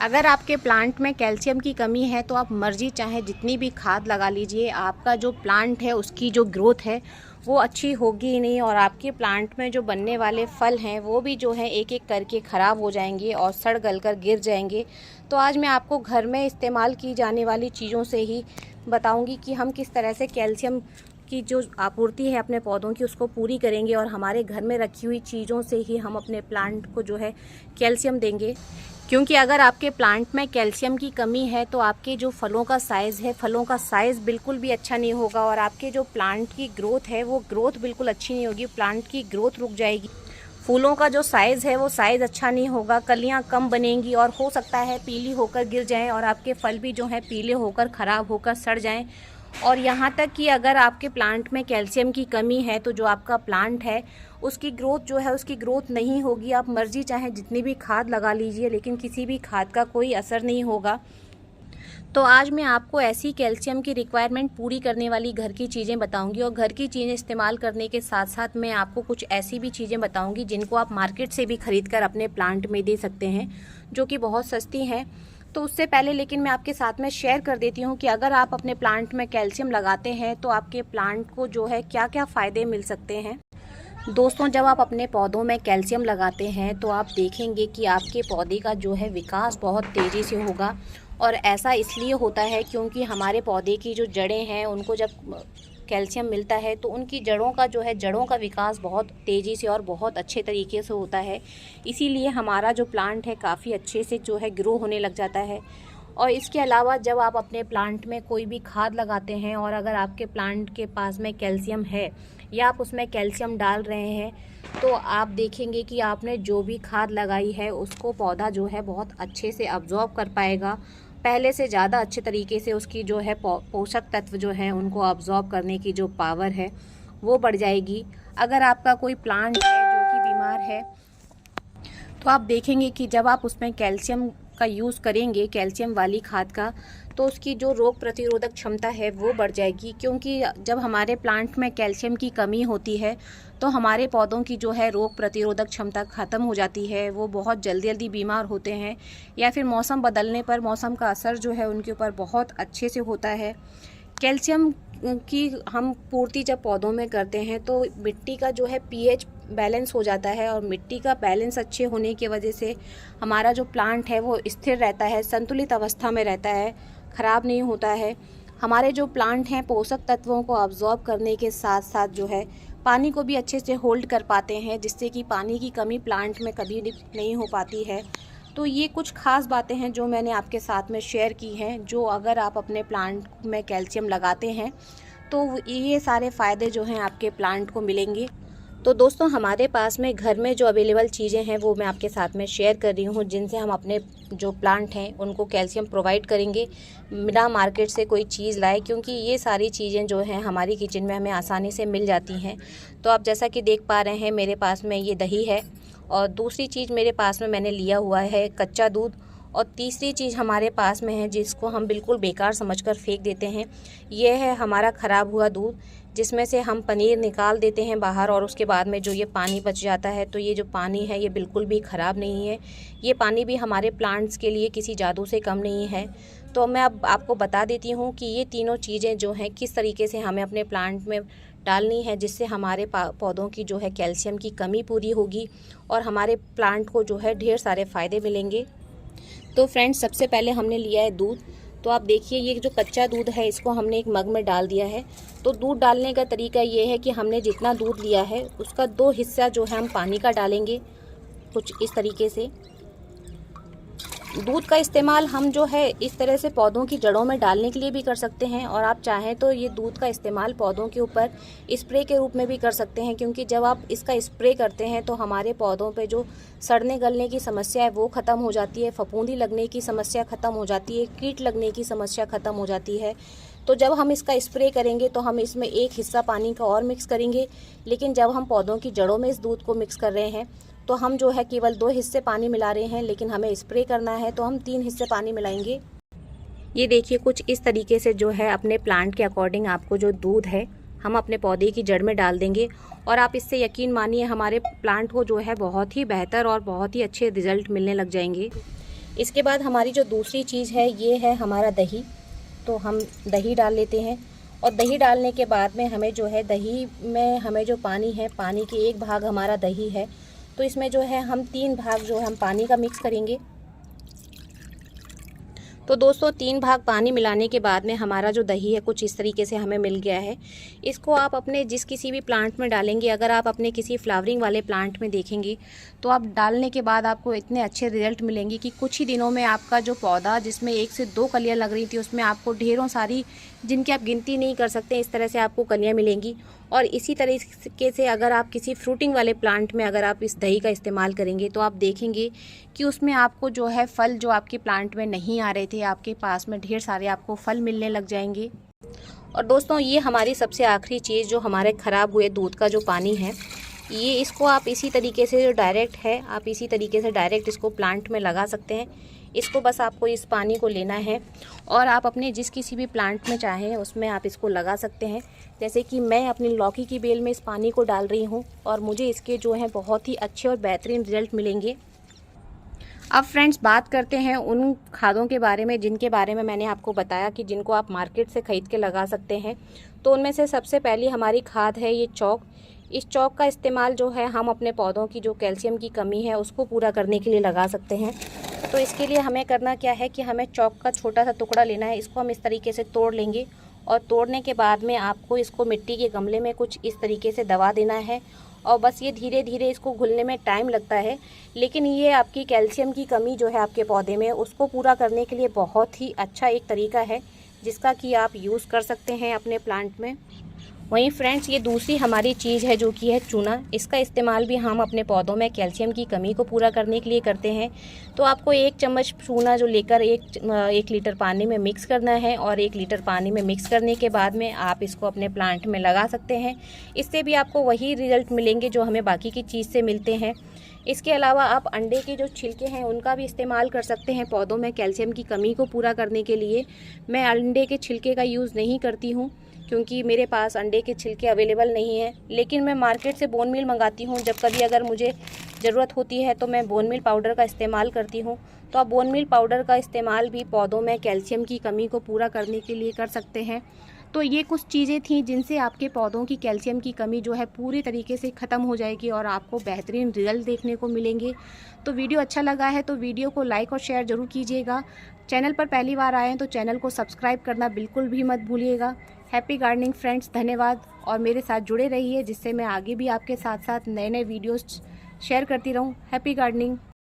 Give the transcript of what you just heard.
अगर आपके प्लांट में कैल्शियम की कमी है तो आप मर्जी चाहे जितनी भी खाद लगा लीजिए, आपका जो प्लांट है उसकी जो ग्रोथ है वो अच्छी होगी ही नहीं और आपके प्लांट में जो बनने वाले फल हैं वो भी जो है एक एक करके ख़राब हो जाएंगे और सड़ गल कर गिर जाएंगे। तो आज मैं आपको घर में इस्तेमाल की जाने वाली चीज़ों से ही बताऊंगी कि हम किस तरह से कैल्शियम की जो आपूर्ति है अपने पौधों की उसको पूरी करेंगे और हमारे घर में रखी हुई चीज़ों से ही हम अपने प्लांट को जो है कैल्शियम देंगे। क्योंकि अगर आपके प्लांट में कैल्शियम की कमी है तो आपके जो फलों का साइज़ है, फलों का साइज़ बिल्कुल भी अच्छा नहीं होगा और आपके जो प्लांट की ग्रोथ है वो ग्रोथ बिल्कुल अच्छी नहीं होगी, प्लांट की ग्रोथ रुक जाएगी। फूलों का जो साइज़ है वो साइज़ अच्छा नहीं होगा, कलियां कम बनेंगी और हो सकता है पीली होकर गिर जाएं और आपके फल भी जो है पीले होकर ख़राब होकर सड़ जाएं। और यहाँ तक कि अगर आपके प्लांट में कैल्शियम की कमी है तो जो आपका प्लांट है उसकी ग्रोथ जो है उसकी ग्रोथ नहीं होगी। आप मर्जी चाहे जितनी भी खाद लगा लीजिए लेकिन किसी भी खाद का कोई असर नहीं होगा। तो आज मैं आपको ऐसी कैल्शियम की रिक्वायरमेंट पूरी करने वाली घर की चीज़ें बताऊंगी और घर की चीज़ें इस्तेमाल करने के साथ साथ मैं आपको कुछ ऐसी भी चीज़ें बताऊंगी जिनको आप मार्केट से भी खरीद कर अपने प्लांट में दे सकते हैं, जो कि बहुत सस्ती हैं। तो उससे पहले लेकिन मैं आपके साथ में शेयर कर देती हूँ कि अगर आप अपने प्लांट में कैल्शियम लगाते हैं तो आपके प्लांट को जो है क्या क्या फ़ायदे मिल सकते हैं। दोस्तों, जब आप अपने पौधों में कैल्शियम लगाते हैं तो आप देखेंगे कि आपके पौधे का जो है विकास बहुत तेज़ी से होगा। और ऐसा इसलिए होता है क्योंकि हमारे पौधे की जो जड़ें हैं उनको जब कैल्शियम मिलता है तो उनकी जड़ों का जो है जड़ों का विकास बहुत तेज़ी से और बहुत अच्छे तरीके से होता है। इसीलिए हमारा जो प्लांट है काफ़ी अच्छे से जो है ग्रो होने लग जाता है। और इसके अलावा जब आप अपने प्लांट में कोई भी खाद लगाते हैं और अगर आपके प्लांट के पास में कैल्शियम है या आप उसमें कैल्शियम डाल रहे हैं तो आप देखेंगे कि आपने जो भी खाद लगाई है उसको पौधा जो है बहुत अच्छे से अब्जॉर्ब कर पाएगा। पहले से ज़्यादा अच्छे तरीके से उसकी जो है पोषक तत्व जो हैं उनको अब्जॉर्ब करने की जो पावर है वो बढ़ जाएगी। अगर आपका कोई प्लांट है जो कि बीमार है तो आप देखेंगे कि जब आप उसमें कैल्शियम का यूज़ करेंगे, कैल्शियम वाली खाद का, तो उसकी जो रोग प्रतिरोधक क्षमता है वो बढ़ जाएगी। क्योंकि जब हमारे प्लांट में कैल्शियम की कमी होती है तो हमारे पौधों की जो है रोग प्रतिरोधक क्षमता ख़त्म हो जाती है, वो बहुत जल्दी जल्दी बीमार होते हैं या फिर मौसम बदलने पर मौसम का असर जो है उनके ऊपर बहुत अच्छे से होता है। कैल्शियम की हम पूर्ति जब पौधों में करते हैं तो मिट्टी का जो है पीएच बैलेंस हो जाता है और मिट्टी का बैलेंस अच्छे होने की वजह से हमारा जो प्लांट है वो स्थिर रहता है, संतुलित अवस्था में रहता है, ख़राब नहीं होता है। हमारे जो प्लांट हैं पोषक तत्वों को अब्जॉर्ब करने के साथ साथ जो है पानी को भी अच्छे से होल्ड कर पाते हैं, जिससे कि पानी की कमी प्लांट में कभी नहीं हो पाती है। तो ये कुछ ख़ास बातें हैं जो मैंने आपके साथ में शेयर की हैं, जो अगर आप अपने प्लांट में कैल्शियम लगाते हैं तो ये सारे फ़ायदे जो हैं आपके प्लांट को मिलेंगे। तो दोस्तों, हमारे पास में घर में जो अवेलेबल चीज़ें हैं वो मैं आपके साथ में शेयर कर रही हूँ, जिनसे हम अपने जो प्लांट हैं उनको कैल्शियम प्रोवाइड करेंगे बिना मार्केट से कोई चीज़ लाए, क्योंकि ये सारी चीज़ें जो हैं हमारी किचन में हमें आसानी से मिल जाती हैं। तो आप जैसा कि देख पा रहे हैं मेरे पास में ये दही है और दूसरी चीज़ मेरे पास में मैंने लिया हुआ है कच्चा दूध और तीसरी चीज़ हमारे पास में है जिसको हम बिल्कुल बेकार समझकर फेंक देते हैं, ये है हमारा ख़राब हुआ दूध, जिसमें से हम पनीर निकाल देते हैं बाहर और उसके बाद में जो ये पानी बच जाता है तो ये जो पानी है ये बिल्कुल भी ख़राब नहीं है। ये पानी भी हमारे प्लांट्स के लिए किसी जादू से कम नहीं है। तो मैं अब आपको बता देती हूँ कि ये तीनों चीज़ें जो हैं किस तरीके से हमें अपने प्लांट में डालनी है, जिससे हमारे पौधों की जो है कैल्शियम की कमी पूरी होगी और हमारे प्लांट को जो है ढेर सारे फ़ायदे मिलेंगे। तो फ्रेंड्स, सबसे पहले हमने लिया है दूध। तो आप देखिए ये जो कच्चा दूध है इसको हमने एक मग में डाल दिया है। तो दूध डालने का तरीका ये है कि हमने जितना दूध लिया है उसका 2 हिस्सा जो है हम पानी का डालेंगे, कुछ इस तरीके से। दूध का इस्तेमाल हम जो है इस तरह से पौधों की जड़ों में डालने के लिए भी कर सकते हैं और आप चाहें तो ये दूध का इस्तेमाल पौधों के ऊपर स्प्रे के रूप में भी कर सकते हैं, क्योंकि जब आप इसका स्प्रे करते हैं तो हमारे पौधों पे जो सड़ने गलने की समस्या है वो ख़त्म हो जाती है, फफूंदी लगने की समस्या ख़त्म हो जाती है, कीट लगने की समस्या ख़त्म हो जाती है। तो जब हम इसका स्प्रे करेंगे तो हम इसमें 1 हिस्सा पानी का और मिक्स करेंगे, लेकिन जब हम पौधों की जड़ों में इस दूध को मिक्स कर रहे हैं तो हम जो है केवल 2 हिस्से पानी मिला रहे हैं, लेकिन हमें स्प्रे करना है तो हम 3 हिस्से पानी मिलाएंगे। ये देखिए कुछ इस तरीके से जो है अपने प्लांट के अकॉर्डिंग आपको जो दूध है हम अपने पौधे की जड़ में डाल देंगे और आप इससे यकीन मानिए हमारे प्लांट को जो है बहुत ही बेहतर और बहुत ही अच्छे रिजल्ट मिलने लग जाएंगे। इसके बाद हमारी जो दूसरी चीज़ है ये है हमारा दही। तो हम दही डाल लेते हैं और दही डालने के बाद में हमें जो है दही में हमें जो पानी है, पानी की 1 भाग हमारा दही है, तो इसमें जो है हम 3 भाग जो है हम पानी का मिक्स करेंगे। तो दोस्तों 3 भाग पानी मिलाने के बाद में हमारा जो दही है कुछ इस तरीके से हमें मिल गया है। इसको आप अपने किसी भी प्लांट में डालेंगे। अगर आप अपने किसी फ्लावरिंग वाले प्लांट में देखेंगे तो आप डालने के बाद आपको इतने अच्छे रिजल्ट मिलेंगे कि कुछ ही दिनों में आपका जो पौधा जिसमें 1 से 2 कलियाँ लग रही थी उसमें आपको ढेरों सारी, जिनकी आप गिनती नहीं कर सकते, इस तरह से आपको कलियाँ मिलेंगी। और इसी तरीके से अगर आप किसी फ्रूटिंग वाले प्लांट में अगर आप इस दही का इस्तेमाल करेंगे तो आप देखेंगे कि उसमें आपको जो है फल जो आपके प्लांट में नहीं आ रहे थे, आपके पास में ढेर सारे आपको फल मिलने लग जाएंगे। और दोस्तों ये हमारी सबसे आखिरी चीज़ जो हमारे ख़राब हुए दूध का जो पानी है, ये इसको आप इसी तरीके से जो डायरेक्ट है आप इसी तरीके से डायरेक्ट इसको प्लांट में लगा सकते हैं। इसको बस आपको इस पानी को लेना है और आप अपने किसी भी प्लांट में चाहें उसमें आप इसको लगा सकते हैं। जैसे कि मैं अपनी लौकी की बेल में इस पानी को डाल रही हूँ और मुझे इसके जो है बहुत ही अच्छे और बेहतरीन रिजल्ट मिलेंगे। अब फ्रेंड्स बात करते हैं उन खादों के बारे में जिनके बारे में मैंने आपको बताया कि जिनको आप मार्केट से ख़रीद के लगा सकते हैं। तो उनमें से सबसे पहली हमारी खाद है ये चौक। इस चौक का इस्तेमाल जो है हम अपने पौधों की जो कैल्शियम की कमी है उसको पूरा करने के लिए लगा सकते हैं। तो इसके लिए हमें करना क्या है कि हमें चौक का छोटा सा टुकड़ा लेना है। इसको हम इस तरीके से तोड़ लेंगे और तोड़ने के बाद में आपको इसको मिट्टी के गमले में कुछ इस तरीके से दबा देना है और बस ये धीरे धीरे इसको घुलने में टाइम लगता है, लेकिन ये आपकी कैल्शियम की कमी जो है आपके पौधे में उसको पूरा करने के लिए बहुत ही अच्छा एक तरीका है जिसका कि आप यूज़ कर सकते हैं अपने प्लांट में। वहीं फ्रेंड्स ये दूसरी हमारी चीज़ है जो कि है चूना। इसका इस्तेमाल भी हम अपने पौधों में कैल्शियम की कमी को पूरा करने के लिए करते हैं। तो आपको 1 चम्मच चूना जो लेकर 1 लीटर पानी में मिक्स करना है और 1 लीटर पानी में मिक्स करने के बाद में आप इसको अपने प्लांट में लगा सकते हैं। इससे भी आपको वही रिज़ल्ट मिलेंगे जो हमें बाकी की चीज़ से मिलते हैं। इसके अलावा आप अंडे के जो छिलके हैं उनका भी इस्तेमाल कर सकते हैं पौधों में कैल्शियम की कमी को पूरा करने के लिए। मैं अंडे के छिलके का यूज़ नहीं करती हूँ क्योंकि मेरे पास अंडे के छिलके अवेलेबल नहीं है, लेकिन मैं मार्केट से बोन मील मंगाती हूँ। जब कभी अगर मुझे ज़रूरत होती है तो मैं बोन मील पाउडर का इस्तेमाल करती हूँ। तो आप बोन मील पाउडर का इस्तेमाल भी पौधों में कैल्शियम की कमी को पूरा करने के लिए कर सकते हैं। तो ये कुछ चीज़ें थी जिनसे आपके पौधों की कैल्शियम की कमी जो है पूरी तरीके से ख़त्म हो जाएगी और आपको बेहतरीन रिजल्ट देखने को मिलेंगे। तो वीडियो अच्छा लगा है तो वीडियो को लाइक और शेयर ज़रूर कीजिएगा। चैनल पर पहली बार आए हैं तो चैनल को सब्सक्राइब करना बिल्कुल भी मत भूलिएगा। हैप्पी गार्डनिंग फ्रेंड्स, धन्यवाद और मेरे साथ जुड़े रहिए जिससे मैं आगे भी आपके साथ साथ नए नए वीडियोस शेयर करती रहूं। Happy gardening.